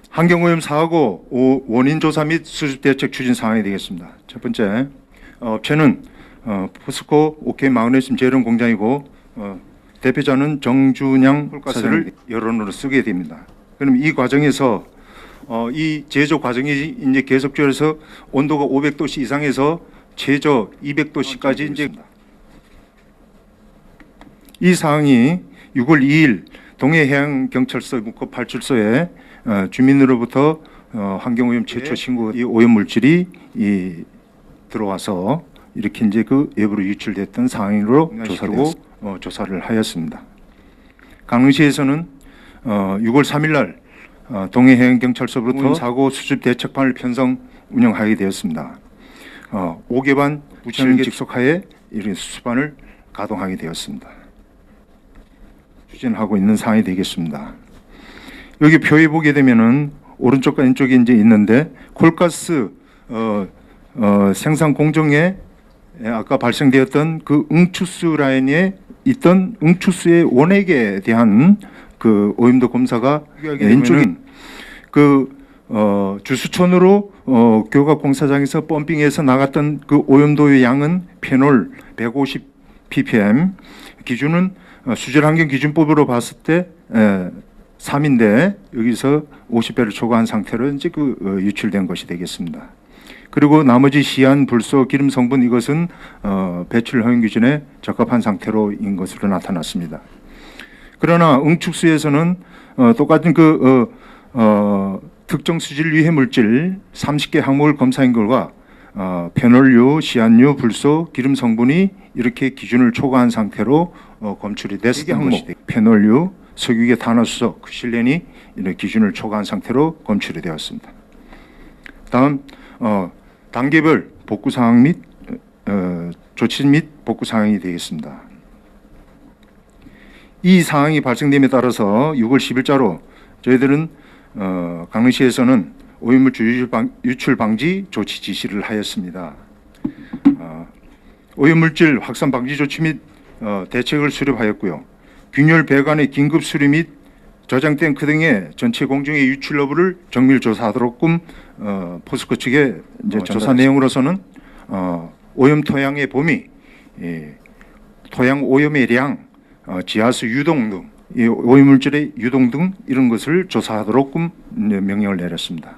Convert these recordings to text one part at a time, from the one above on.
환경오염 사고 원인 조사 및 수습 대책 추진 사항이 되겠습니다. 첫 번째, 업체는 포스코 OK 마그네슘 재련 공장이고 대표자는 정준양 사장을 여론으로 쓰게 됩니다. 그럼 이 과정에서 이 제조 과정이 이제 계속적으로 온도가 500도씨 이상에서 최저 200도씨까지 이제 이 사항이 6월 2일 동해해양경찰서 묵호발출소에 주민으로부터 환경오염 최초 신고 이 오염 물질이 들어와서 이렇게 이제 그 외부로 유출됐던 사항으로 조사를 하였습니다. 강릉시에서는 6월 3일 날 동해해양경찰서부터 사고 수습 대책반을 편성 운영하게 되었습니다. 5개반 부처를 직속하에 이런 수습반을 가동하게 되었습니다. 추진하고 있는 사항이 되겠습니다. 여기 표에 보게 되면은 오른쪽과 왼쪽에 이제 있는데 콜가스 생산 공정에 아까 발생되었던 그 응추수 라인에 있던 응추수의 원액에 대한 그 오염도 검사가 왼쪽인 주수촌으로 교각 공사장에서 펌핑해서 나갔던 그 오염도의 양은 페놀 150 ppm 기준은 수질환경기준법으로 봤을 때 3인데 여기서 50배를 초과한 상태로 이제 유출된 것이 되겠습니다. 그리고 나머지 시안, 불소, 기름 성분 이것은 배출 허용 기준에 적합한 상태로인 것으로 나타났습니다. 그러나 응축수에서는 똑같은 특정 수질 유해 물질 30개 항목을 검사한 결과 페놀류, 시안류, 불소, 기름 성분이 이렇게 기준을 초과한 상태로 검출이 됐던 것이 페놀류, 석유계 탄화수소, 실렌이 이런 기준을 초과한 상태로 검출이 되었습니다. 다음 단계별 복구 사항 및 조치 및 복구 사항이 되겠습니다. 이 사항이 발생됨에 따라서 6월 10일자로 저희들은 강릉시에서는 오염물질 유출 방지 조치 지시를 하였습니다. 오염물질 확산 방지 조치 및 대책을 수립하였고요. 균열 배관의 긴급 수리 및 저장 탱크 등의 전체 공정의 유출 여부를 정밀 조사하도록끔 포스코 측에 이제 조사 내용으로서는 오염 토양의 범위, 토양 오염의 량, 지하수 유동 등 이 오염물질의 유동 등 이런 것을 조사하도록끔 명령을 내렸습니다.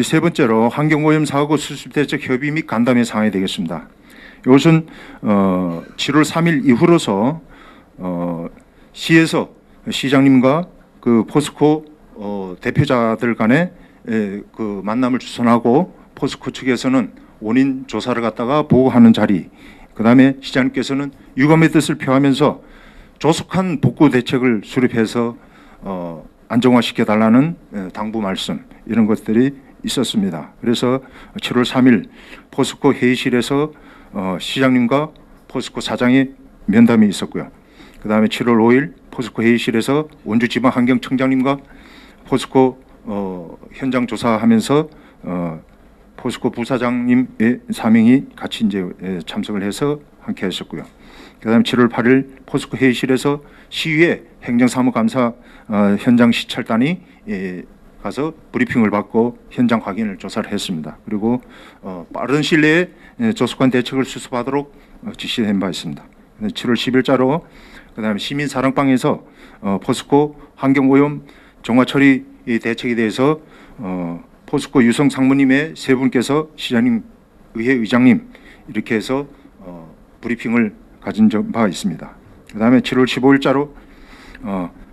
세 번째로 환경오염 사고 수습 대책 협의 및 간담회 사항이 되겠습니다. 이것은 7월 3일 이후로서 시에서 시장님과 그 포스코 대표자들 간에 그 만남을 주선하고 포스코 측에서는 원인 조사를 갖다가 보고하는 자리, 그 다음에 시장님께서는 유감의 뜻을 표하면서 조속한 복구 대책을 수립해서 안정화시켜달라는 당부 말씀 이런 것들이 있었습니다. 그래서 7월 3일 포스코 회의실에서 시장님과 포스코 사장의 면담이 있었고요. 그 다음에 7월 5일 포스코 회의실에서 원주지방환경청장님과 포스코 현장 조사하면서 포스코 부사장님의 사명이 같이 이제 참석을 해서 함께 했었고요. 그 다음에 7월 8일 포스코 회의실에서 시의회 행정사무감사 현장 시찰단이 가서 브리핑을 받고 현장 확인을 조사를 했습니다. 그리고 빠른 시일 내에 조속한 대책을 수습하도록 지시한 바 있습니다. 7월 10일자로 그 다음에 시민사랑방에서 포스코 환경오염 정화처리 대책에 대해서 포스코 유성 상무님의 세 분께서 시장님, 의회 의장님 이렇게 해서 브리핑을 가진 바가 있습니다. 그 다음에 7월 15일자로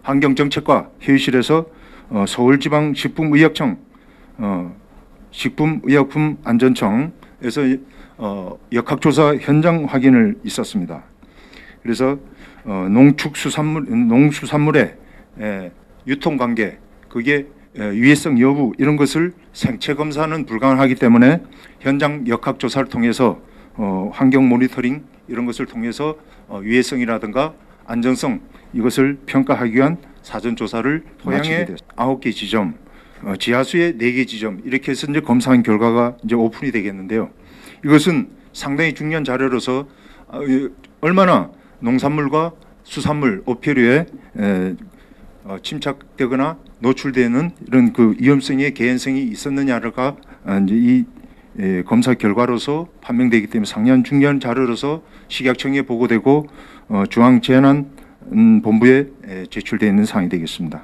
환경정책과 회의실에서 서울지방식품의약청, 식품의약품안전청에서 역학조사 현장 확인을 있었습니다. 그래서 농수산물의 유통관계, 그게 유해성 여부 이런 것을 생체 검사는 불가능하기 때문에 현장 역학조사를 통해서 환경 모니터링 이런 것을 통해서 유해성이라든가 안전성 이것을 평가하기 위한 사전 조사를 토양의 9개 지점, 지하수의 4개 지점 이렇게 해서 이제 검사한 결과가 이제 오픈이 되겠는데요. 이것은 상당히 중요한 자료로서 얼마나 농산물과 수산물 어패류에 침착되거나 노출되는 이런 그 위험성의 개연성이 있었느냐가 이제 이 검사 결과로서 판명되기 때문에 상당 중요한 자료로서 식약청에 보고되고 중앙재난본부에 제출되어 있는 사항이 되겠습니다.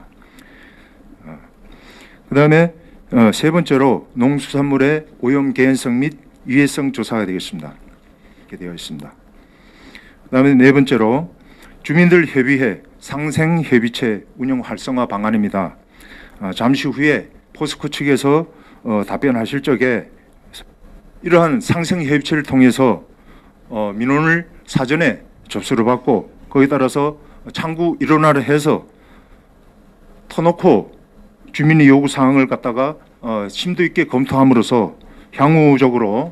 그다음에 세 번째로 농수산물의 오염 개연성 및 유해성 조사가 되겠습니다. 이렇게 되어 있습니다. 그다음에 네 번째로 주민들 협의회 상생협의체 운영 활성화 방안입니다. 잠시 후에 포스코 측에서 답변하실 적에 이러한 상생협의체를 통해서 민원을 사전에 접수를 받고 거기에 따라서 창구 일원화를 해서 터놓고 주민의 요구 사항을 갖다가 심도 있게 검토함으로써 향후적으로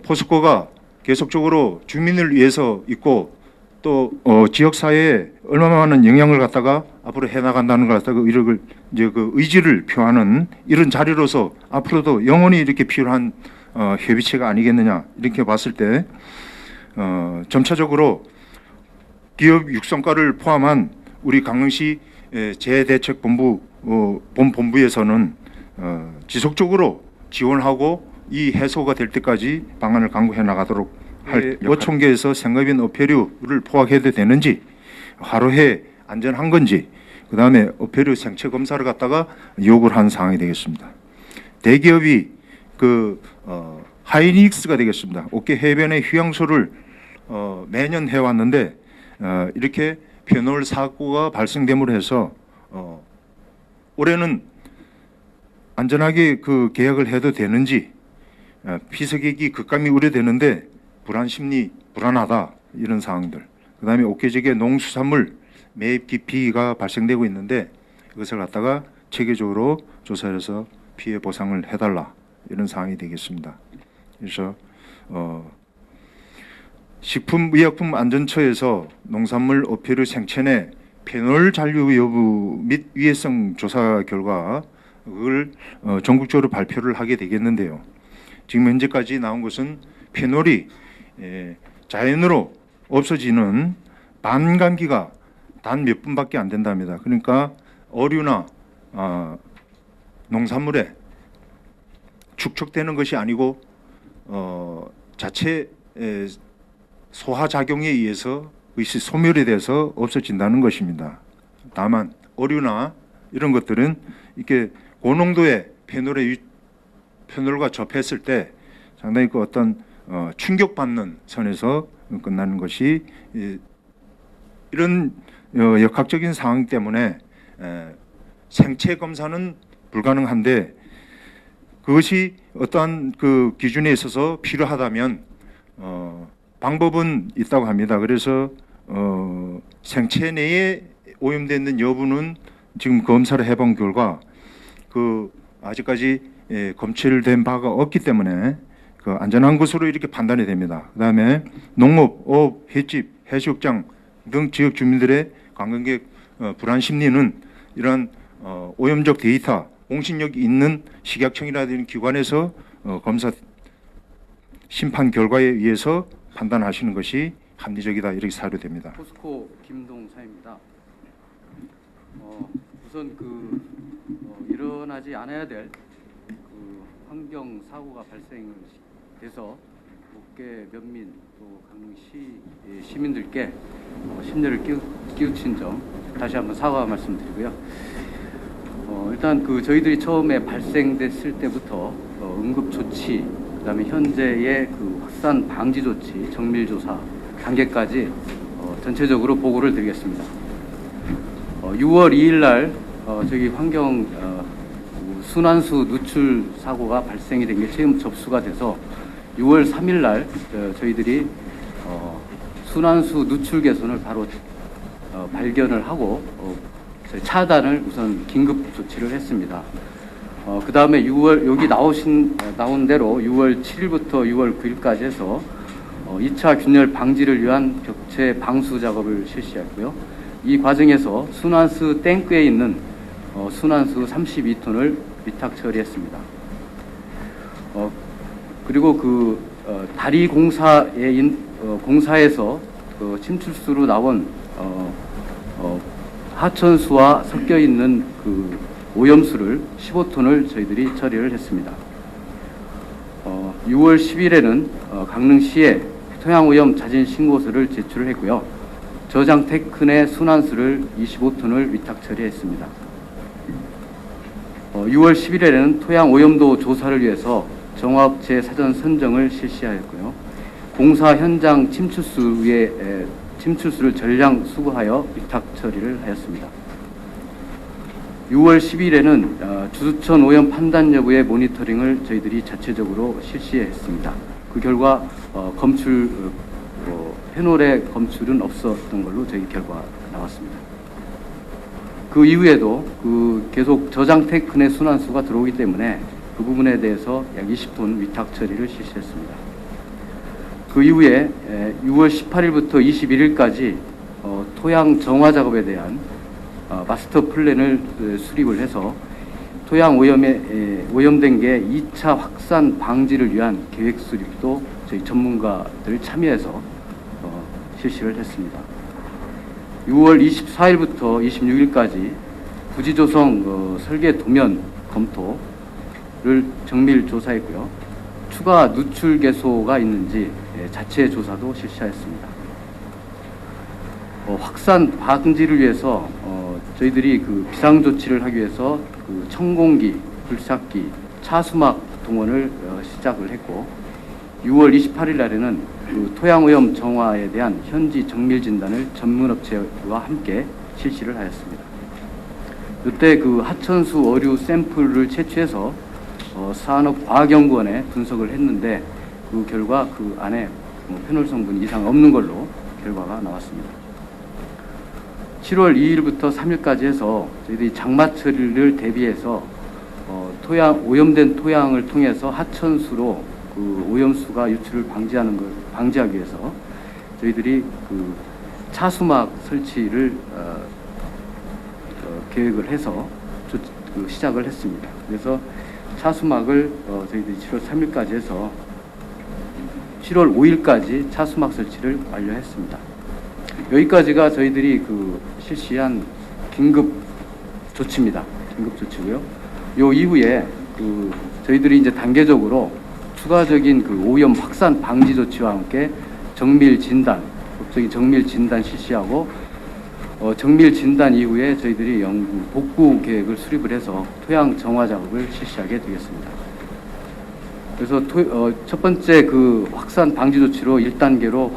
포스코가 계속적으로 주민을 위해서 있고 또 지역 사회에 얼마나 많은 영향을 갖다가 앞으로 해나간다는 걸 갖다가 이제 그 의지를 표하는 이런 자리로서 앞으로도 영원히 이렇게 필요한 협의체가 아니겠느냐 이렇게 봤을 때 점차적으로 기업 육성과를 포함한 우리 강릉시 재해대책본부 본부에서는 지속적으로 지원하고 이 해소가 될 때까지 방안을 강구해 나가도록 할 어촌계에서 생업인 어패류를 포획해도 되는지 화로해 안전한 건지 그다음에 어패류 생체 검사를 갖다가 요구를 한 사항이 되겠습니다. 대기업이 하이닉스가 되겠습니다. 옥계 해변의 휴양소를 매년 해왔는데 이렇게 페놀 사고가 발생됨으로 해서 올해는 안전하게 그 계약을 해도 되는지 피서객이 급감이 우려되는데 불안심리 불안하다 이런 사항들. 그다음에 옥계 지역의 농수산물 매입 기피가 발생되고 있는데 이것을 갖다가 체계적으로 조사해서 피해 보상을 해달라 이런 사항이 되겠습니다. 그래서 식품의약품안전처에서 농산물 어패류 생체 내 페놀 잔류 여부 및 위해성 조사 결과 그걸 전국적으로 발표를 하게 되겠는데요. 지금 현재까지 나온 것은 페놀이 자연으로 없어지는 반감기가 단 몇 분밖에 안 된답니다. 그러니까 어류나 농산물에 축적되는 것이 아니고 자체 소화작용에 의해서 의식 소멸이 돼서 없어진다는 것입니다. 다만 어류나 이런 것들은 이렇게 고농도의 페놀과 접했을 때 상당히 그 어떤 충격받는 선에서 끝나는 것이 이런 역학적인 상황 때문에 생체 검사는 불가능한데 그것이 어떠한 그 기준에 있어서 필요하다면 방법은 있다고 합니다. 그래서 생체 내에 오염되어 있는 여부는 지금 검사를 해본 결과 아직까지 검출된 바가 없기 때문에 안전한 것으로 이렇게 판단이 됩니다. 그다음에 농업, 어업, 횟집, 해수욕장 등 지역 주민들의 관광객 불안 심리는 이러한 오염적 데이터, 공신력이 있는 식약청이라든지 기관에서 검사 심판 결과에 의해서 판단하시는 것이 합리적이다 이렇게 사료됩니다. 포스코 김동사입니다. 우선 일어나지 않아야 될 환경 사고가 발생돼서 옥계 면민 또 강릉시 시민들께 심려를 끼우친 점 다시 한번 사과 말씀드리고요. 일단 저희들이 처음에 발생됐을 때부터 응급 조치, 그다음에 현재의 확산 방지 조치, 정밀 조사 단계까지 전체적으로 보고를 드리겠습니다. 6월 2일 날 저기 환경 순환수 누출 사고가 발생이 된 게 처음 접수가 돼서 6월 3일 날 저희들이 순환수 누출 개선을 바로 발견을 하고 차단을 우선 긴급 조치를 했습니다. 그 다음에 여기 나온 대로 6월 7일부터 6월 9일까지 해서 2차 균열 방지를 위한 벽체 방수 작업을 실시했고요. 이 과정에서 순환수 탱크에 있는 순환수 32톤을 위탁 처리했습니다. 그리고 다리 공사에서 침출수로 나온 하천수와 섞여 있는 그 오염수를 15톤을 저희들이 처리를 했습니다. 6월 10일에는 강릉시에 토양오염 자진 신고서를 제출을 했고요. 저장 테크의 순환수를 25톤을 위탁 처리했습니다. 6월 10일에는 토양 오염도 조사를 위해서 정화업체 사전 선정을 실시하였고요. 공사 현장 침출수를 전량 수거하여 위탁 처리를 하였습니다. 6월 10일에는 주수천 오염 판단 여부의 모니터링을 저희들이 자체적으로 실시했습니다. 그 결과 페놀의 검출은 없었던 걸로 저희 결과가 나왔습니다. 그 이후에도 계속 저장 테크의 순환수가 들어오기 때문에 그 부분에 대해서 약 20톤 위탁 처리를 실시했습니다. 그 이후에 6월 18일부터 21일까지 토양 정화 작업에 대한 마스터 플랜을 수립을 해서 토양 오염된 게 2차 확산 방지를 위한 계획 수립도 저희 전문가들 참여해서 실시를 했습니다. 6월 24일부터 26일까지 부지 조성 설계 도면 검토를 정밀 조사했고요. 추가 누출 개소가 있는지 자체 조사도 실시하였습니다. 확산 방지를 위해서 저희들이 비상 조치를 하기 위해서 청공기, 굴착기, 차수막 동원을 시작을 했고 6월 28일 날에는 토양 오염 정화에 대한 현지 정밀 진단을 전문 업체와 함께 실시를 하였습니다. 이때 하천수 어류 샘플을 채취해서 산업과학연구원에 분석을 했는데 그 결과 그 안에 페놀 성분 이상 없는 걸로 결과가 나왔습니다. 7월 2일부터 3일까지 해서 저희들이 장마 처리를 대비해서 오염된 토양을 통해서 하천수로 오염수가 유출을 방지하기 위해서 저희들이 차수막 설치를 계획을 해서 시작을 했습니다. 그래서 차수막을 저희들이 7월 3일까지 해서 7월 5일까지 차수막 설치를 완료했습니다. 여기까지가 저희들이 실시한 긴급 조치입니다. 긴급 조치고요. 요 이후에 저희들이 이제 단계적으로 추가적인 오염 확산 방지 조치와 함께 정밀 진단, 법적인 정밀 진단 실시하고 정밀 진단 이후에 저희들이 복구 계획을 수립을 해서 토양 정화 작업을 실시하게 되겠습니다. 그래서 첫 번째 확산 방지 조치로 1단계로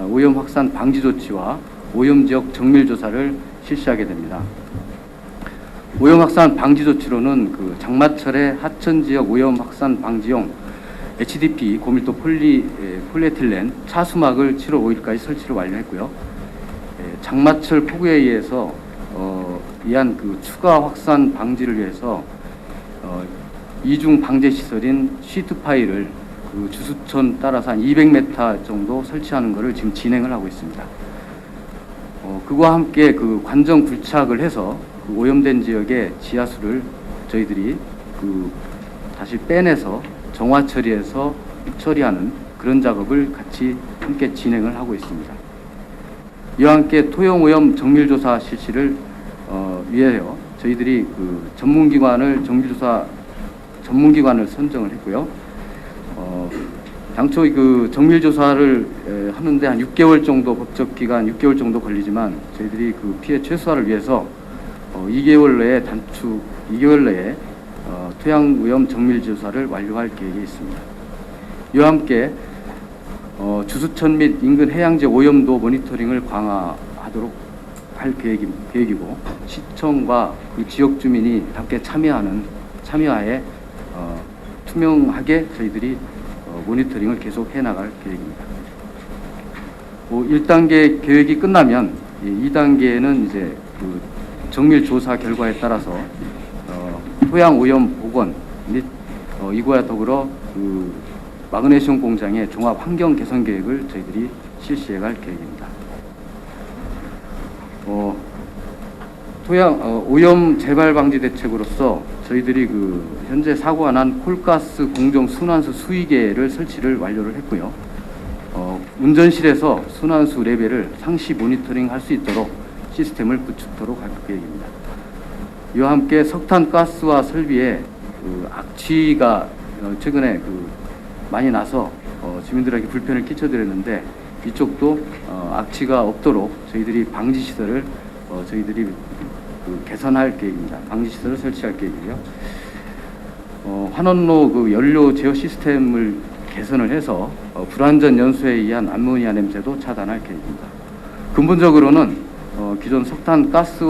오염 확산 방지 조치와 오염 지역 정밀 조사를 실시하게 됩니다. 오염 확산 방지 조치로는 장마철에 하천 지역 오염 확산 방지용 HDP 고밀도 폴리에틸렌 차수막을 7월 5일까지 설치를 완료했고요. 장마철 폭우에 의해서 이한 추가 확산 방지를 위해서 이중 방제 시설인 시트 파일을 주수천 따라서 한 200m 정도 설치하는 것을 지금 진행을 하고 있습니다. 그와 함께 관정 굴착을 해서 오염된 지역의 지하수를 저희들이 다시 빼내서 정화 처리해서 처리하는 그런 작업을 같이 함께 진행을 하고 있습니다. 이와 함께 토양 오염 정밀 조사 실시를 위하여 저희들이 전문기관을 선정을 했고요. 당초 정밀 조사를 하는데 한 6개월 정도 법적 기간 6개월 정도 걸리지만 저희들이 피해 최소화를 위해서 2개월 내에 토양 오염 정밀 조사를 완료할 계획이 있습니다. 이와 함께 주수천 및 인근 해양지 오염도 모니터링을 강화하도록 할 계획이고 시청과 지역 주민이 함께 참여하에 투명하게 저희들이 모니터링을 계속 해나갈 계획입니다. 1단계 계획이 끝나면 2단계는 이제 정밀 조사 결과에 따라서 토양 오염 복원 및 이거와 더불어 마그네슘 공장의 종합 환경 개선 계획을 저희들이 실시해갈 계획입니다. 토양 오염 재발 방지 대책으로서 저희들이 현재 사고가 난 콜가스 공정 순환수 수위계를 설치를 완료를 했고요. 운전실에서 순환수 레벨을 상시 모니터링 할 수 있도록 시스템을 구축토록 할 계획입니다. 이와 함께 석탄가스와 설비에 악취가 최근에 많이 나서 주민들에게 불편을 끼쳐드렸는데, 이쪽도 악취가 없도록 저희들이 방지 시설을 저희들이 개선할 계획입니다. 방지 시설을 설치할 계획이고요. 환원로 연료 제어 시스템을 개선을 해서 불완전 연소에 의한 암모니아 냄새도 차단할 계획입니다. 근본적으로는 기존 석탄가스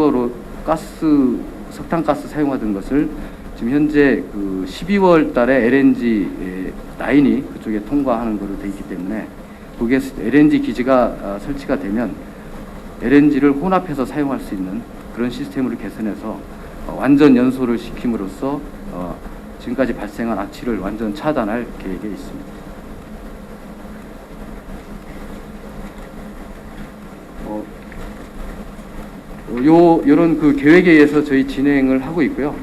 사용하던 것을 지금 현재 12월 달에 LNG 라인이 그쪽에 통과하는 것으로 되어 있기 때문에, 거기에 LNG 기지가 설치가 되면 LNG를 혼합해서 사용할 수 있는 그런 시스템으로 개선해서 완전 연소를 시킴으로써 지금까지 발생한 악취를 완전 차단할 계획에 있습니다. 이런 계획에 의해서 저희 진행을 하고 있고요.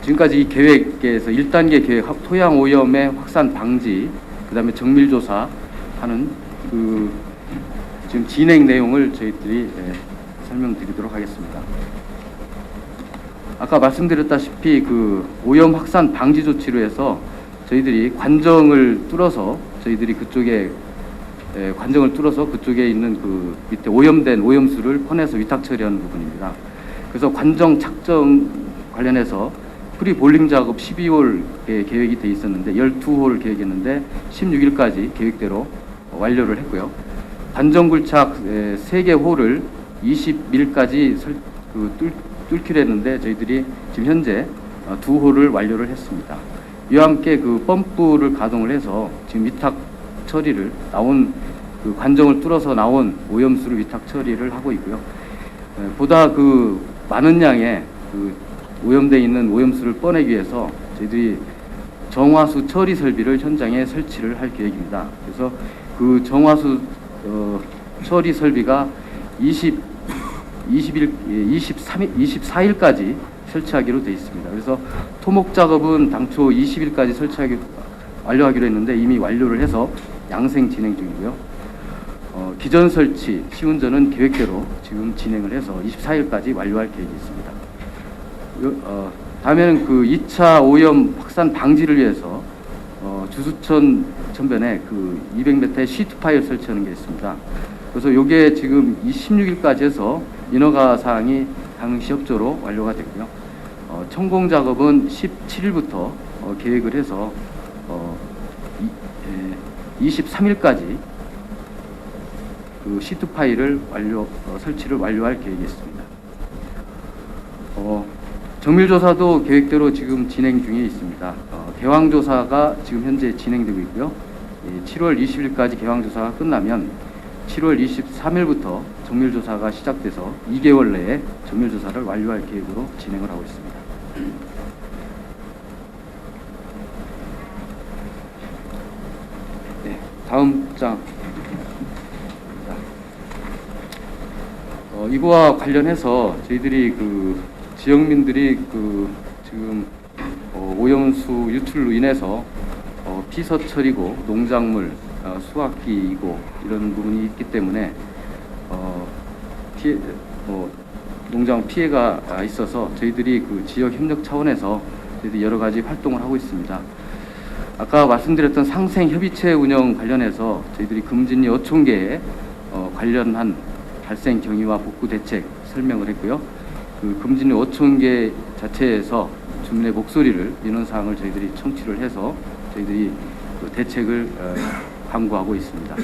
지금까지 이 계획에서 1단계 계획 토양 오염의 확산 방지, 그다음에 정밀 조사하는 지금 진행 내용을 저희들이 설명드리도록 하겠습니다. 아까 말씀드렸다시피 오염 확산 방지 조치로 해서 저희들이 관정을 뚫어서 그쪽에 있는 밑에 오염된 오염수를 퍼내서 위탁 처리하는 부분입니다. 그래서 관정 착정 관련해서 프리볼링 작업 12월에 계획이 돼 있었는데 12홀 계획했는데 16일까지 계획대로 완료를 했고요. 관정 굴착 3개 홀을 20일까지 뚫기로 했는데 저희들이 지금 현재 2홀을 완료를 했습니다. 이와 함께 펌프를 가동을 해서 지금 위탁 처리를 관정을 뚫어서 나온 오염수를 위탁 처리를 하고 있고요. 보다 많은 양의 오염되어 있는 오염수를 꺼내기 위해서 저희들이 정화수 처리 설비를 현장에 설치를 할 계획입니다. 그래서 정화수 처리 설비가 24일까지 설치하기로 되어 있습니다. 그래서 토목 작업은 당초 20일까지 완료하기로 했는데 이미 완료를 해서 양생 진행 중이고요. 기존 설치, 시운전은 계획대로 지금 진행을 해서 24일까지 완료할 계획이 있습니다. 다음에는 2차 오염 확산 방지를 위해서 주수천 전변에 200m의 시트 파일 설치하는 게 있습니다. 그래서 이게 지금 16일까지 해서 인허가 사항이 당시 협조로 완료가 됐고요. 천공 작업은 17일부터 계획을 해서 23일까지 시트 파일을 설치를 완료할 계획이 있습니다. 정밀 조사도 계획대로 지금 진행 중에 있습니다. 개황 조사가 지금 현재 진행되고 있고요. 7월 20일까지 개황 조사가 끝나면 7월 23일부터 정밀 조사가 시작돼서 2개월 내에 정밀 조사를 완료할 계획으로 진행을 하고 있습니다. 네, 다음 장. 이거와 관련해서 저희들이 지역민들이 지금 오염수 유출로 인해서 피서철이고 농작물, 수확기이고 이런 부분이 있기 때문에 농장 피해가 있어서 저희들이 지역 협력 차원에서 저희들이 여러 가지 활동을 하고 있습니다. 아까 말씀드렸던 상생 협의체 운영 관련해서 저희들이 금진리 어촌계에 관련한 발생 경위와 복구 대책 설명을 했고요. 금진리 어촌계 자체에서 주민의 목소리를 민원사항을 저희들이 청취를 해서 저희들이 대책을 강구하고 있습니다.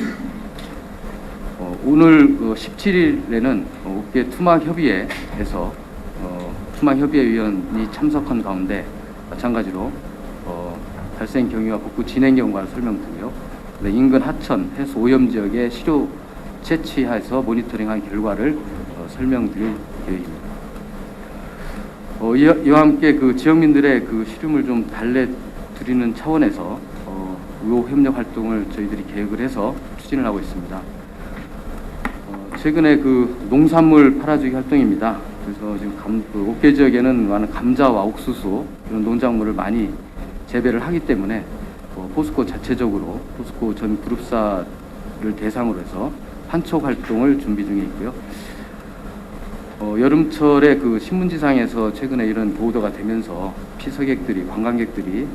오늘 17일에는 업계 투망협의회에서 투망협의회위원이 참석한 가운데 마찬가지로 발생 경위와 복구 진행 경과를 설명드리고요. 인근 하천 해수 오염 지역의 시료 채취해서 모니터링한 결과를 설명드릴 계획입니다. 이와 함께 지역민들의 시름을 좀 달래드리는 차원에서 의호 협력 활동을 저희들이 계획을 해서 추진을 하고 있습니다. 최근에 농산물 팔아주기 활동입니다. 그래서 지금 옥계 지역에는 많은 감자와 옥수수 이런 농작물을 많이 재배를 하기 때문에 포스코 자체적으로 포스코 전 그룹사를 대상으로 해서 판촉 활동을 준비 중에 있고요. 여름철에 그 신문지상에서 최근에 이런 보도가 되면서 피서객들이 관광객들이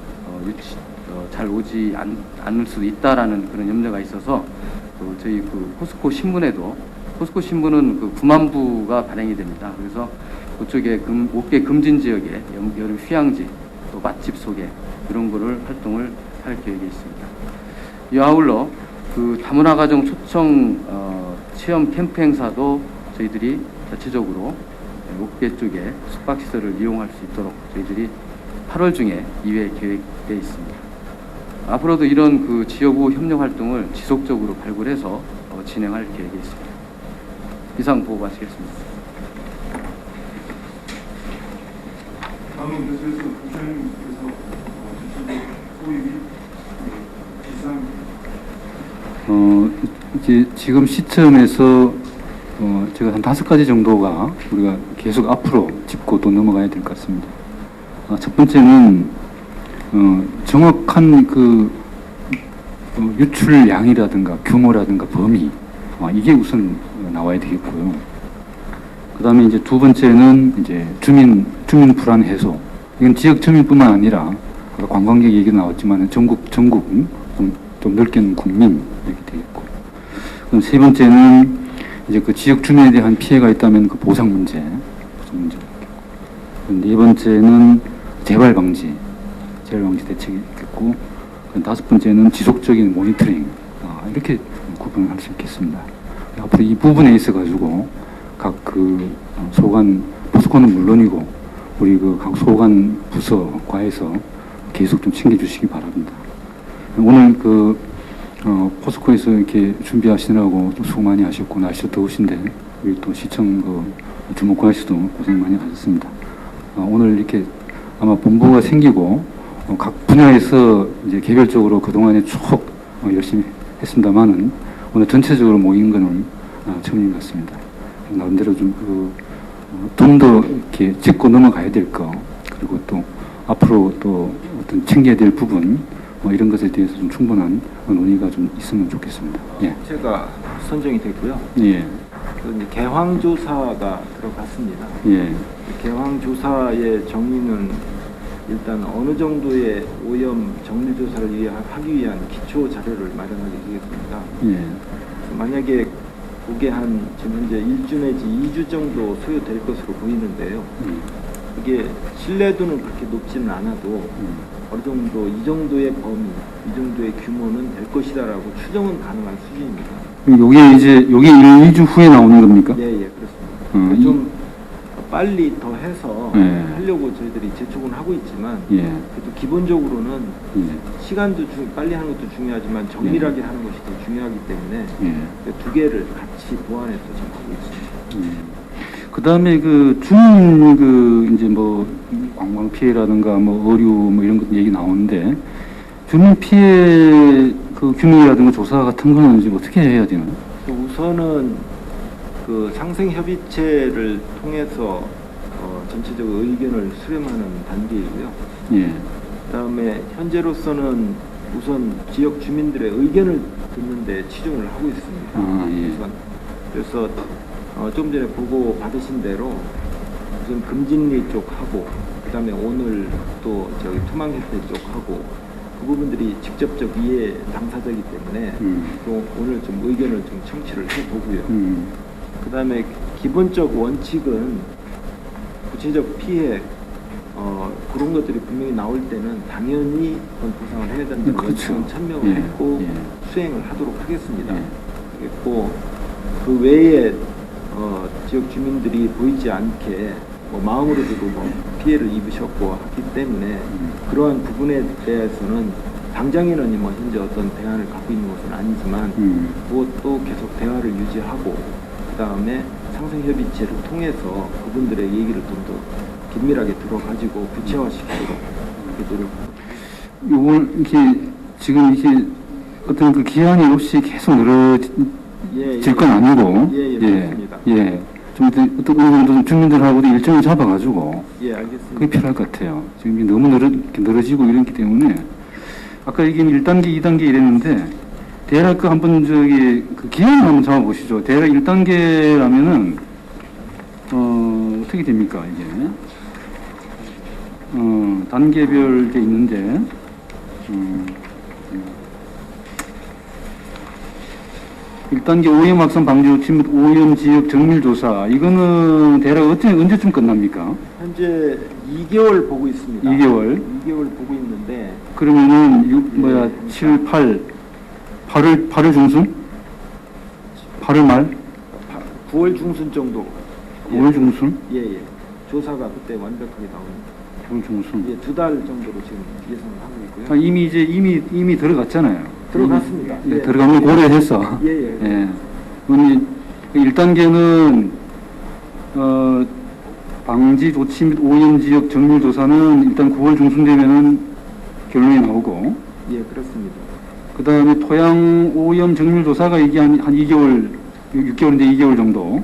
잘 오지 않을 수도 있다라는 그런 염려가 있어서 저희 그 포스코 신문에도 포스코 신문은 그 9만 부가 발행이 됩니다. 그래서 그쪽에 옥계 금진 지역에 여름 휴양지 또 맛집 소개 이런 거를 활동을 할 계획이 있습니다. 이 아울러 그 다문화 가정 초청 체험 캠프 행사도 저희들이 자체적으로 옥계 쪽에 숙박시설을 이용할 수 있도록 저희들이 8월 중에 2회 계획되어 있습니다. 앞으로도 이런 그 지역구 협력 활동을 지속적으로 발굴해서 진행할 계획이 있습니다. 이상 보고 마치겠습니다. 다음은 그래서 부장님께서 소위 이제 지금 시점에서 제가 한 5가지 정도가 우리가 계속 앞으로 짚고 또 넘어가야 될 것 같습니다. 첫 번째는 정확한 그 유출량이라든가 규모라든가 범위 이게 우선 나와야 되겠고요. 그 다음에 이제 두 번째는 이제 주민 불안 해소. 이건 지역 주민뿐만 아니라 아까 관광객 얘기 나왔지만 전국 좀 넓게는 국민 이렇게 되겠고. 그럼 세 번째는 이제 그 지역 주민에 대한 피해가 있다면 그 보상 문제. 네 번째는 재발 방지 대책이 있겠고, 다섯 번째는 지속적인 모니터링. 이렇게 구분을 할 수 있겠습니다. 앞으로 이 부분에 있어 가지고 각 그 소관 포스코는 물론이고 우리 그 각 소관 부서과에서 계속 좀 챙겨주시기 바랍니다. 오늘 그 포스코에서 이렇게 준비하시느라고 좀 수고 많이 하셨고 날씨도 더우신데 우리 또 시청 그 주목관 씨도 고생 많이 하셨습니다. 오늘 이렇게 아마 본부가 생기고 각 분야에서 이제 개별적으로 그동안에 쭉 열심히 했습니다만은 오늘 전체적으로 모인 거는 처음인 것 같습니다. 나름대로 좀 더 이렇게 짚고 넘어가야 될 거, 그리고 또 앞으로 또 어떤 챙겨야 될 부분 이런 것에 대해서 좀 충분한 논의가 좀 있으면 좋겠습니다. 예. 제가 선정이 됐고요. 예. 그 개황조사가 들어갔습니다. 예. 개황조사의 정의는 일단 어느 정도의 오염 정밀조사를 하기 위한 기초 자료를 마련하게 되겠습니다. 예. 만약에 그게 지금 현재 1주 내지 2주 정도 소요될 것으로 보이는데요. 이게 신뢰도는 그렇게 높지는 않아도 어느 정도 이 정도의 범위, 이 정도의 규모는 될 것이다라고 추정은 가능한 수준입니다. 요게 1, 2주 후에 나오는 겁니까? 예, 그렇습니다. 좀 빨리 더 해서 하려고 저희들이 재촉은 하고 있지만 그래도 기본적으로는 시간도 빨리 하는 것도 중요하지만 정밀하게 하는 것이 더 중요하기 때문에 두 개를 같이 보완해서 지금 하고 있습니다. 그 다음에 그 주민 이제 뭐 관광 피해라든가 뭐 의류 뭐 이런 것 얘기 나오는데 주민 피해 그 규명이라든가 조사 같은 거는 지금 어떻게 해야 되나요? 우선은 그 상생협의체를 통해서 전체적으로 의견을 수렴하는 단계이고요. 예. 그다음에 현재로서는 우선 지역 주민들의 의견을 듣는데 치중을 하고 있습니다. 예. 그래서 좀 전에 보고 받으신 대로 우선 금진리 쪽하고 그다음에 오늘 또 저기 투망협회 쪽하고 그 부분들이 직접적 이해 당사자이기 때문에 또 오늘 좀 의견을 좀 청취를 해보고요. 그 다음에 기본적 원칙은 구체적 피해 그런 것들이 분명히 나올 때는 당연히 그건 보상을 해야 된다는 원칙은 천명을 했고 수행을 하도록 하겠습니다. 그리고 그 외에 지역 주민들이 보이지 않게 마음으로도 피해를 입으셨고 하기 때문에 그러한 부분에 대해서는 당장에는 현재 어떤 대안을 갖고 있는 것은 아니지만 그것도 계속 대화를 유지하고 그 다음에 상생협의체를 통해서 그분들의 얘기를 좀 더 긴밀하게 들어가지고 구체화시키도록 이렇게 노력합니다. 요걸 이렇게 지금 이게 어떤 그 기한이 없이 계속 늘어질 건 아니고 그렇습니다. 좀 어떤 어느 정도 주민들하고도 일정을 잡아가지고 알겠습니다. 그게 필요할 것 같아요. 지금 너무 늘어지고 이렇기 때문에 아까 이게 1단계, 2단계 이랬는데 대략 그 한번 저기 그 기한을 한번 잡아보시죠. 대략 1단계라면은 어떻게 됩니까 이게? 단계별 게 있는데 1단계 오염 확산 방지 조치 및 오염 지역 정밀 조사 이거는 대략 언제쯤 끝납니까? 현재 2개월 보고 있습니다. 2개월. 2개월 보고 있는데 그러면은 7, 8월 중순? 8월 말? 9월 중순 정도. 5월 중순? 예, 예. 조사가 그때 완벽하게 나옵니다. 9월 중순. 예, 2달 정도로 지금 예상을 하고 있고요. 아, 이미 들어갔잖아요. 들어갔습니다. 예, 예. 들어가면 고려해서. 예, 예. 예. 그러면 1단계는 방지 조치 및 오염 지역 정밀 조사는 일단 9월 중순 되면은 결론이 나오고, 예, 그렇습니다. 그 다음에 토양 오염 정밀 조사가 이게 한 2개월, 6개월인데 2개월 정도.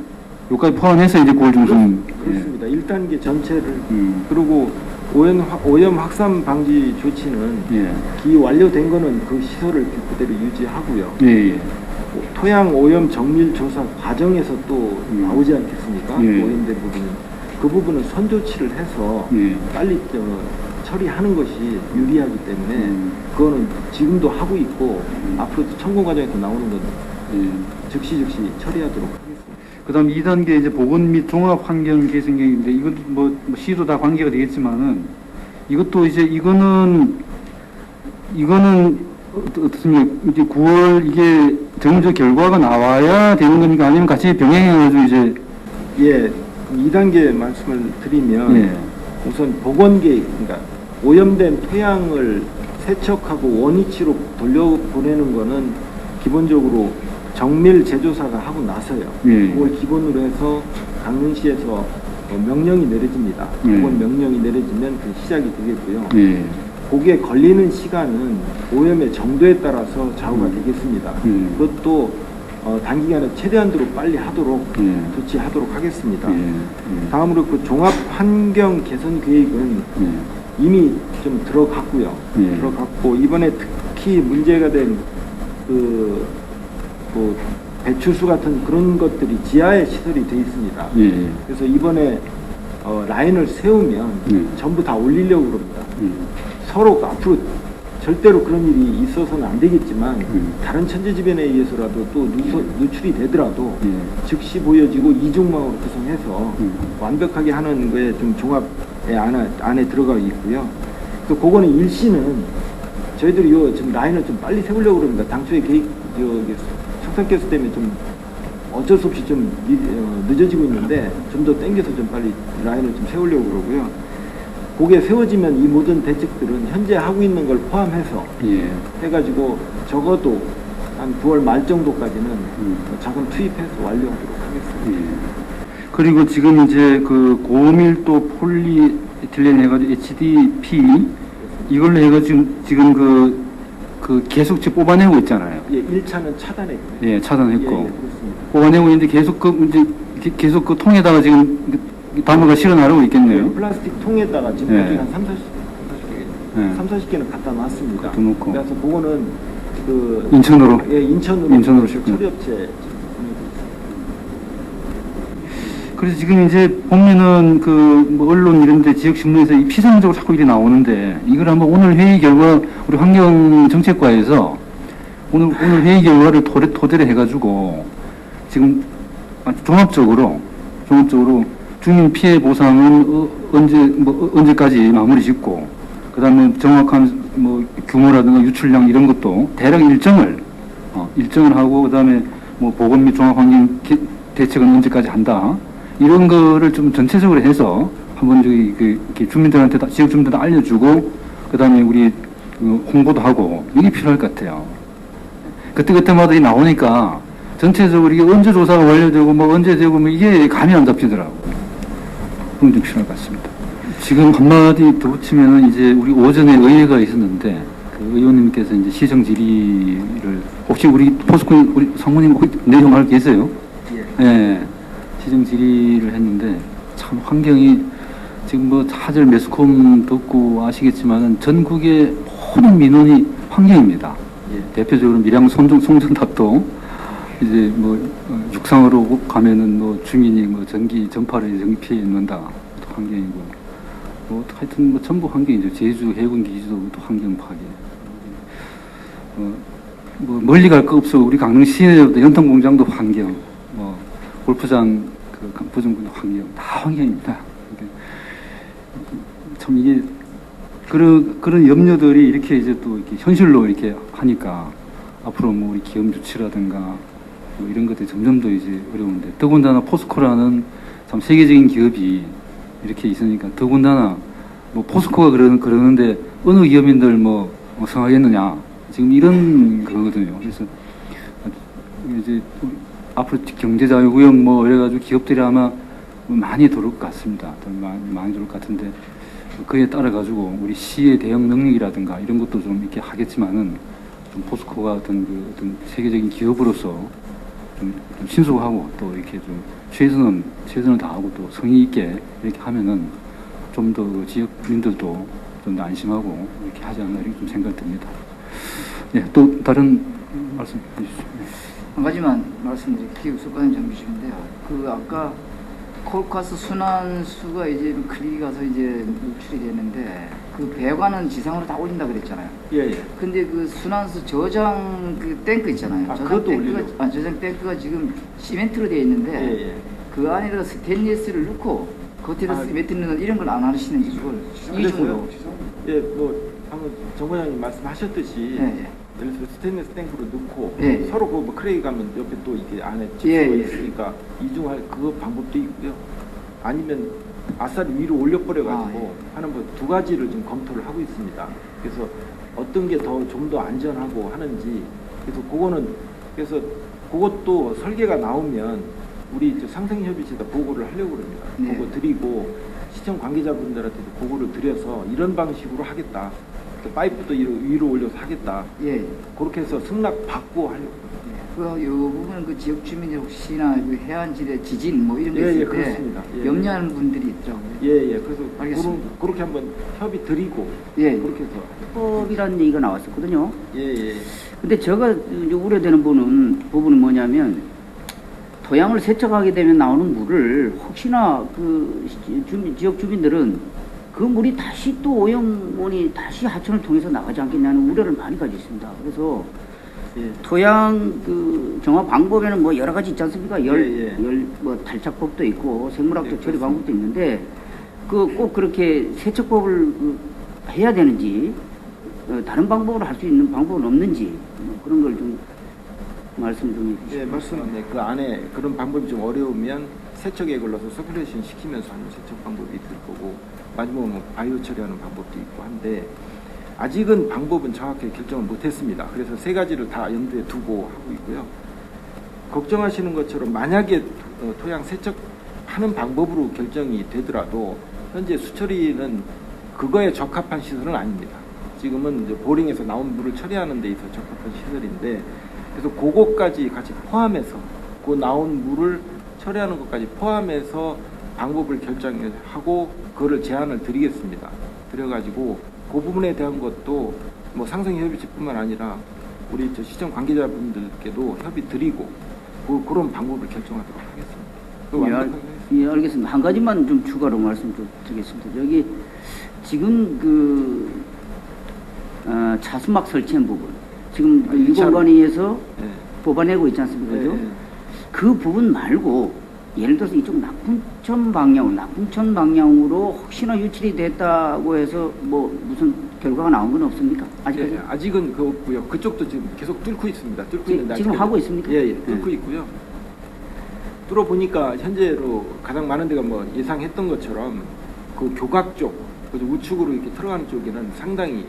요까지 포함해서 이제 9월 중순. 그렇습니다. 1단계 전체를 음. 그리고 오염 확산 방지 조치는 예. 기 완료된 거는 그 시설을 그대로 유지하고요. 예, 예. 토양 오염 정밀 조사 과정에서 또 나오지 않겠습니까? 예. 오염된 부분은 그 부분은 선조치를 해서 예. 빨리 처리하는 것이 유리하기 때문에 그거는 지금도 하고 있고 앞으로도 청구 과정에서 나오는 건 예. 즉시 처리하도록 하겠습니다. 그다음 2단계 이제 보건 및 종합 환경 개선 계획인데 이것도 뭐 시도 다 관계가 되겠지만은 이것도 이제 이거는 어떻습니까? 이제 9월 이게 정적 결과가 나와야 되는 겁니까? 아니면 같이 병행해가지고 이제 예, 2단계 말씀을 드리면 예. 우선 보건 계획, 그러니까 오염된 토양을 세척하고 원위치로 돌려보내는 거는 기본적으로 정밀 재조사가 하고 나서요. 예. 그걸 기본으로 해서 강릉시에서 명령이 내려집니다. 예. 보건 명령이 내려지면 그 시작이 되겠고요. 예. 거기에 걸리는 시간은 오염의 정도에 따라서 좌우가 되겠습니다. 그것도 단기간에 최대한으로 빨리 하도록 조치하도록 하겠습니다. 다음으로 그 종합 환경 개선 계획은 이미 좀 들어갔고요. 들어갔고 이번에 특히 문제가 된 뭐 배출수 같은 그런 것들이 지하에 시설이 되어 있습니다. 그래서 이번에 라인을 세우면 전부 다 올리려고 그럽니다. 서로 앞으로 절대로 그런 일이 있어서는 안 되겠지만 다른 천재지변에 의해서라도 또 누출이 되더라도 즉시 보여지고 이중망으로 구성해서 완벽하게 하는 거에 좀 종합의 안에 들어가 있고요. 또 그거는 일시는 저희들이 지금 라인을 좀 빨리 세우려고 그럽니다. 당초에 석탄가스 때문에 좀 어쩔 수 없이 좀 늦어지고 있는데 좀 더 땡겨서 좀 빨리 라인을 좀 세우려고 그러고요. 그게 세워지면 이 모든 대책들은 현재 하고 있는 걸 포함해서 해가지고 적어도 한 9월 말 정도까지는 자금 투입해서 완료하도록 하겠습니다. 그리고 지금 이제 그 고밀도 폴리에틸렌 해가지고 HDP 이걸로 해가지고 지금 그 계속 지금 뽑아내고 있잖아요. 예, 1차는 차단했고요. 예, 차단했고. 예, 그렇습니다. 뽑아내고 있는데 계속 계속 그 통에다가 지금 담아가 실어 나르고 있겠네요. 플라스틱 통에다가 지금 예. 한 30-40개는 갖다 놨습니다. 갖다 놓고. 그래서 그거는 인천으로? 예, 인천으로 싣고. 처리업체 그래서 지금 이제 보면은 뭐 언론 이런데 지역 신문에서 이 피상적으로 자꾸 일이 나오는데 이걸 한번 오늘 회의 결과 우리 환경정책과에서 오늘 회의 결과를 토대로 해가지고 지금 종합적으로 주민 피해 보상은 언제까지 마무리 짓고 그다음에 정확한 뭐 규모라든가 유출량 이런 것도 대략 일정을 하고 그다음에 뭐 보건 및 종합환경 대책은 언제까지 한다. 이런 거를 좀 전체적으로 해서 한번 이렇게 주민들한테 지역 주민들한테 알려주고 그다음에 우리 홍보도 하고 이게 필요할 것 같아요. 그때마다 나오니까 전체적으로 이게 언제 조사가 완료되고 뭐 언제 되고 뭐 이게 감이 안 잡히더라고요. 그건 좀 필요할 것 같습니다. 지금 한마디 더 붙이면은 이제 우리 오전에 의회가 있었는데 그 의원님께서 이제 시정 질의를 혹시 우리 포스코 우리 성우님 혹시 내용 알고 계세요? 예. 시정 질의를 했는데 참 환경이 지금 뭐 사절 매스컴 듣고 아시겠지만은 전국의 모든 민원이 환경입니다. 예. 대표적으로 밀양 송전탑도 이제 뭐 육상으로 가면은 뭐 주민이 뭐 전기 전파를 전기 피해 입는다 또 환경이고 뭐 하여튼 뭐 전부 환경이죠. 제주 해군 기지도 또 환경 파괴. 뭐 멀리 갈 거 없어. 우리 강릉 시내도 연탄 공장도 환경, 뭐 골프장 그 부정군도 환경, 다 환경입니다. 그러니까 참 이게 그런 염려들이 이렇게 이제 또 이렇게 현실로 이렇게 하니까 앞으로 뭐 우리 기업 유치라든가 뭐 이런 것들이 점점 더 이제 어려운데 더군다나 포스코라는 참 세계적인 기업이 이렇게 있으니까 더군다나 뭐 포스코가 그러는데 어느 기업인들 뭐 성하겠느냐 지금 이런 거거든요. 그래서 이제 앞으로 경제자유구역 뭐 이래가지고 기업들이 아마 많이 들어올 것 같습니다. 더 많이 들어올 것 같은데 그에 따라 가지고 우리 시의 대응 능력이라든가 이런 것도 좀 이렇게 하겠지만은 좀 포스코가 어떤 세계적인 기업으로서 좀 신속하고 또 이렇게 좀 최선을 다하고 또 성의 있게 이렇게 하면은 좀 더 지역민들도 좀 더 안심하고 이렇게 하지 않나 이렇게 좀 생각이 듭니다. 예, 또 다른 말씀 해주시죠. 한 가지만 말씀드릴게요. 기획수과장 정비실인데요. 그 아까 콜가스 순환수가 이제 클릭이 가서 이제 노출이 되는데 그 배관은 지상으로 다 올린다 그랬잖아요. 예. 근데 그 순환수 저장 그 탱크 있잖아요. 아, 저장 그것도 올리려고. 저장 탱크가 지금 시멘트로 되어 있는데 예. 그 안에다가 스테인리스를 넣고 겉에다 시멘트 넣는 이런 걸 안 하시는지 그걸 이중으로. 예, 뭐 방금 정 과장님 말씀하셨듯이 예. 예를 들어 스테인리스 탱크로 넣고 예. 서로 그 크레이 가면 옆에 또 이게 안에 집수가 예. 있으니까 이중할 그 방법도 있고요. 아니면 아싸리 위로 올려버려가지고 하는 뭐 두 가지를 좀 검토를 하고 있습니다. 그래서 어떤 게 좀 더 안전하고 하는지 그래서 그래서 그것도 설계가 나오면 우리 상생협의체에다 보고를 하려고 합니다. 네. 보고 드리고 시청 관계자분들한테도 보고를 드려서 이런 방식으로 하겠다. 파이프도 위로 올려서 하겠다. 예. 그렇게 해서 승낙 받고 하려고. 이 부분은 그 지역 주민이 혹시나 그 해안지대 지진 뭐 이런 거 예, 있을 예, 때 그렇습니다. 예. 염려하는 분들이 있더라고요. 예. 그래서 알겠습니다. 그렇게 한번 협의 드리고 예. 그렇게 해서 법이라는 얘기가 나왔었거든요. 예. 근데 제가 이제 우려되는 부분은 뭐냐면 토양을 세척하게 되면 나오는 물을 혹시나 그 지역 주민들은 그 물이 다시 또 오염원이 다시 하천을 통해서 나가지 않겠냐는 우려를 많이 가지고 있습니다. 그래서 예. 토양 그 정화 방법에는 뭐 여러 가지 있지 않습니까? 예. 뭐 탈착법도 있고 생물학적 예, 처리 그렇습니다. 방법도 있는데 그 꼭 그렇게 세척법을 해야 되는지 다른 방법으로 할 수 있는 방법은 없는지 뭐 그런 걸 좀 말씀 좀 해주시죠. 예, 말씀하네. 그 안에 그런 방법이 좀 어려우면 세척에 걸러서 서큘레이션 시키면서 하는 세척 방법이 있을 거고 마지막으로 바이오 처리하는 방법도 있고 한데 아직은 방법은 정확하게 결정을 못했습니다. 그래서 세 가지를 다 염두에 두고 하고 있고요. 걱정하시는 것처럼 만약에 토양 세척하는 방법으로 결정이 되더라도 현재 수처리는 그거에 적합한 시설은 아닙니다. 지금은 이제 보링에서 나온 물을 처리하는 데 있어서 적합한 시설인데 그래서 그것까지 같이 포함해서 그 나온 물을 처리하는 것까지 포함해서 방법을 결정하고 그거를 제안을 드리겠습니다. 드려가지고 그 부분에 대한 것도 뭐 상생협의체뿐만 아니라 우리 시청 관계자분들께도 협의 드리고 그런 방법을 결정하도록 하겠습니다. 완벽하게 예, 알겠습니다. 한 가지만 좀 추가로 말씀 좀 드리겠습니다. 여기 지금 차수막 설치한 부분 지금 유공관위에서 예. 뽑아내고 있지 않습니까? 그죠? 예. 그 부분 말고 예를 들어서 이쪽 낙풍천 방향으로 혹시나 유출이 됐다고 해서 뭐 무슨 결과가 나온 건 없습니까? 아직까지? 예, 아직은 그거 없고요. 그쪽도 지금 계속 뚫고 있습니다. 뚫고 있는데 지금 아직까지- 하고 있습니까? 예, 뚫고 있고요. 뚫어보니까 현재로 가장 많은 데가 뭐 예상했던 것처럼 그 교각 쪽, 그래서 우측으로 이렇게 들어가는 쪽에는 상당히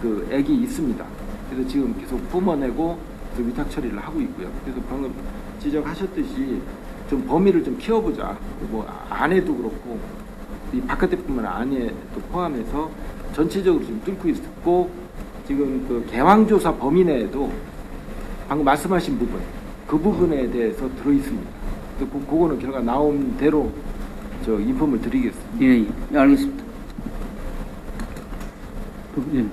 그 액이 있습니다. 그래서 지금 계속 뿜어내고 그 위탁 처리를 하고 있고요. 그래서 방금 지적하셨듯이 좀 범위를 좀 키워보자. 뭐 안에도 그렇고 이 바깥에뿐만 아니라 안에도 포함해서 전체적으로 지금 뚫고 있고 지금 그 개황조사 범위 내에도 방금 말씀하신 부분 그 부분에 대해서 들어 있습니다. 그거는 결과 나온 대로 저 인폼을 드리겠습니다. 예, 알겠습니다. 예.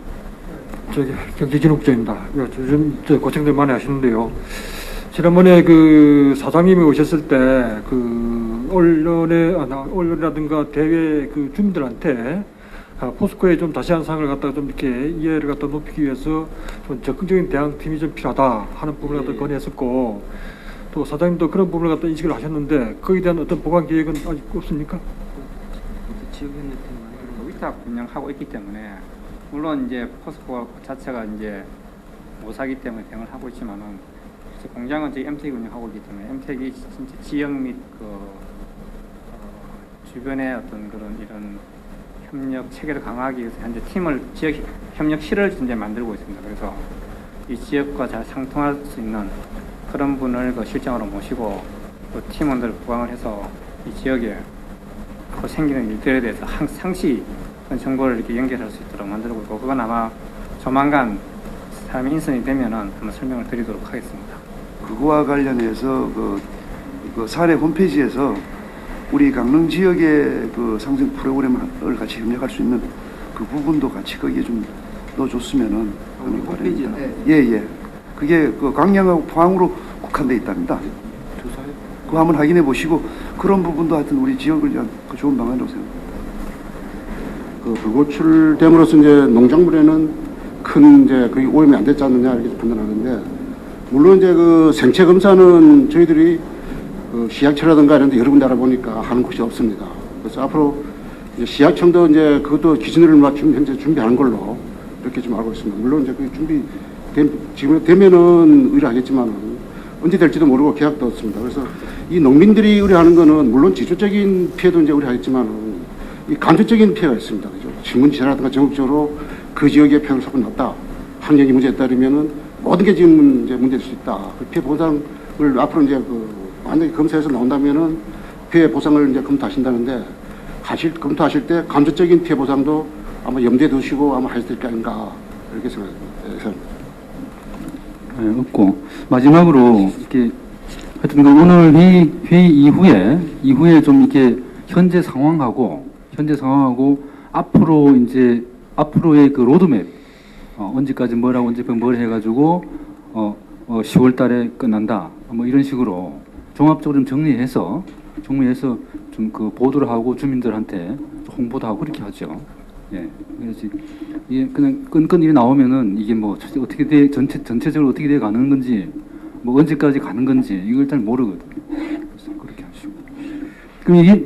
저기 경제진흥국장입니다. 요즘 고생들 많이 하시는데요. 지난번에 그 사장님이 오셨을 때 그 언론이라든가 대외 그 주민들한테 포스코에 좀 자세한 사항을 갖다가 좀 이렇게 이해를 갖다 높이기 위해서 좀 적극적인 대응팀이 좀 필요하다 하는 부분을 갖다 건의했었고, 또 사장님도 그런 부분을 갖다 인식을 하셨는데 거기에 대한 어떤 보강 계획은 아직 없습니까? 위탁 운영하고 있기 때문에 물론 이제 포스코 자체가 이제 못 사기 때문에 대응을 하고 있지만은 공장은 저희 엠텍이 운영하고 있기 때문에 엠텍이 진짜 지역 및 주변의 어떤 그런 이런 협력 체계를 강화하기 위해서 현재 팀을 지역 협력실을 현재 만들고 있습니다. 그래서 이 지역과 잘 상통할 수 있는 그런 분을 그 실장으로 모시고 그 팀원들을 부강을 해서 이 지역에 그 생기는 일들에 대해서 상시 정보를 이렇게 연결할 수 있도록 만들고 있고, 그건 아마 조만간 사람이 인선이 되면은 한번 설명을 드리도록 하겠습니다. 그거와 관련해서 그 사내 홈페이지에서 우리 강릉 지역의 그 상생 프로그램을 같이 협력할 수 있는 그 부분도 같이 거기에 좀 넣어줬으면은 우리 홈페이지에 예예. 그게 그 광양하고 포항으로 국한돼 있답니다. 그거 한번 확인해 보시고 그런 부분도 하여튼 우리 지역을 위한 그 좋은 방안이라고 생각합니다. 그 불고출됨으로써 이제 농작물에는 큰 이제 거의 오염이 안 됐지 않느냐 이렇게 판단하는데, 물론 이제 그 생체 검사는 저희들이 그 시약처라든가 이런 데 여러 군데 알아보니까 하는 곳이 없습니다. 그래서 앞으로 이제 시약청도 이제 그것도 기준을 맞춤 현재 준비하는 걸로 이렇게 좀 알고 있습니다. 물론 이제 그 지금 되면은 의뢰하겠지만은 언제 될지도 모르고 계약도 없습니다. 그래서 이 농민들이 의뢰하는 거는 물론 직접적인 피해도 이제 의뢰하겠지만은 이 간접적인 피해가 있습니다. 그죠? 신문지라든가 전국적으로 그 지역에 피해를 사고 났다. 환경이 문제에 따르면은 모든 게 지금 이제 문제될 수 있다. 그 피해 보상을 앞으로 이제 만약에 검사에서 나온다면은 피해 보상을 이제 검토하신다는데, 검토하실 때 간접적인 피해 보상도 아마 염두에 두시고 아마 하실 게 아닌가 이렇게 생각합니다. 네, 없고 마지막으로 이렇게 하여튼 그 오늘 회의 이후에 좀 이렇게 현재 상황하고 앞으로의 그 로드맵 언제까지 뭐라고 언제 뭘 해가지고 10월 달에 끝난다 뭐 이런 식으로 종합적으로 좀 정리해서 좀 그 보도를 하고 주민들한테 홍보도 하고 이렇게 하죠. 예, 그래서 이게 그냥 끈끈 일이 나오면은 이게 뭐 어떻게 전체적으로 어떻게 돼 가는 건지, 뭐 언제까지 가는 건지 이걸 잘 모르거든요. 그래서 그렇게 하시고. 그럼 이게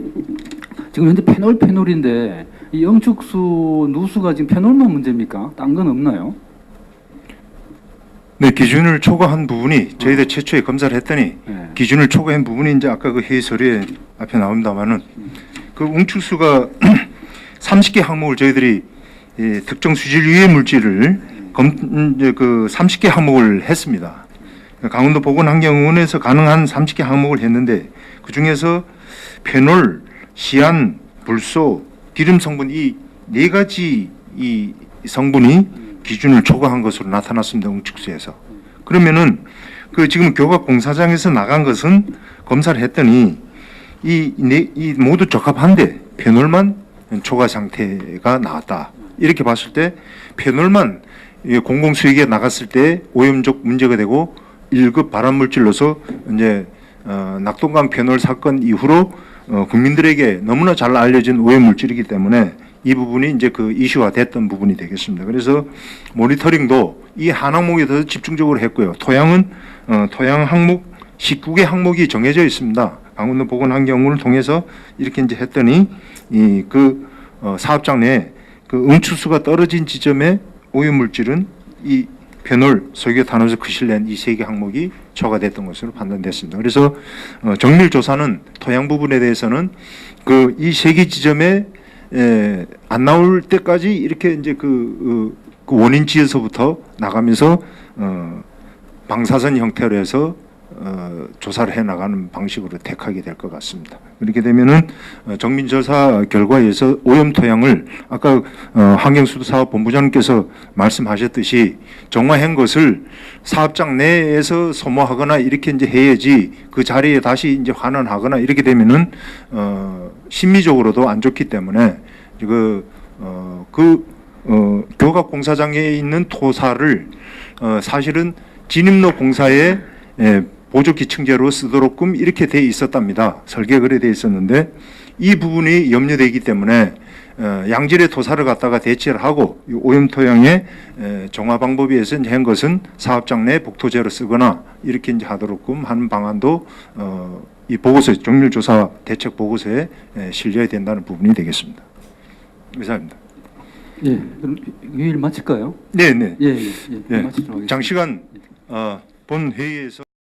지금 현재 페놀인데 이 영축수 누수가 지금 페놀만 문제입니까? 딴 건 없나요? 네, 기준을 초과한 부분이 저희들 최초에 검사를 했더니 네. 기준을 초과한 부분이 이제 아까 그 회의 서류에 앞에 나옵니다만은 그 응축수가 30개 항목을 저희들이 특정 수질 유해 물질을 이제 그 30개 항목을 했습니다. 강원도 보건환경원에서 가능한 30개 항목을 했는데 그 중에서 페놀, 시안, 불소, 기름 성분 이 네 가지 이 성분이 기준을 초과한 것으로 나타났습니다. 응축수에서. 그러면은 그 지금 교각 공사장에서 나간 것은 검사를 했더니 이 모두 적합한데 페놀만 초과 상태가 나왔다. 이렇게 봤을 때 페놀만 공공수익에 나갔을 때 오염적 문제가 되고 1급 발암물질로서 이제 낙동강 페놀 사건 이후로 국민들에게 너무나 잘 알려진 오염물질이기 때문에 이 부분이 이제 그 이슈화 됐던 부분이 되겠습니다. 그래서 모니터링도 이 한 항목에 더 집중적으로 했고요. 토양 항목 19개 항목이 정해져 있습니다. 강원도 보건환경원을 통해서 이렇게 이제 했더니 사업장 내에 그 응축수가 떨어진 지점에 오염물질은 이 페놀, 석유탄화수, 크실렌 이 3개 항목이 초과됐던 것으로 판단됐습니다. 그래서 정밀 조사는 토양 부분에 대해서는 그 이 3개 지점에 안 나올 때까지 이렇게 이제 그 원인 지에서부터 나가면서 방사선 형태로 해서 조사를 해 나가는 방식으로 택하게 될 것 같습니다. 그렇게 되면은 정밀 조사 결과에 의해서 오염 토양을 아까 환경수도사업본부장님께서 말씀하셨듯이 정화한 것을 사업장 내에서 소모하거나 이렇게 이제 해야지 그 자리에 다시 이제 환원하거나 이렇게 되면은 심리적으로도 안 좋기 때문에 그 교각 공사장에 있는 토사를 사실은 진입로 공사에 보조기층제로 쓰도록끔 이렇게 돼 있었답니다. 설계 그래 돼 있었는데 이 부분이 염려되기 때문에 양질의 토사를 갖다가 대체를 하고 이 오염토양의 정화 방법에 의해서 한 것은 사업장 내 복토제로 쓰거나 이렇게 이제 하도록끔 하는 방안도 이 보고서 정률조사 대책 보고서에 실려야 된다는 부분이 되겠습니다. 이상입니다. 예, 그럼 이 일 마칠까요? 네, 네. 예, 예, 예, 예. 마치도록 하겠습니다. 장시간 본 회의에서.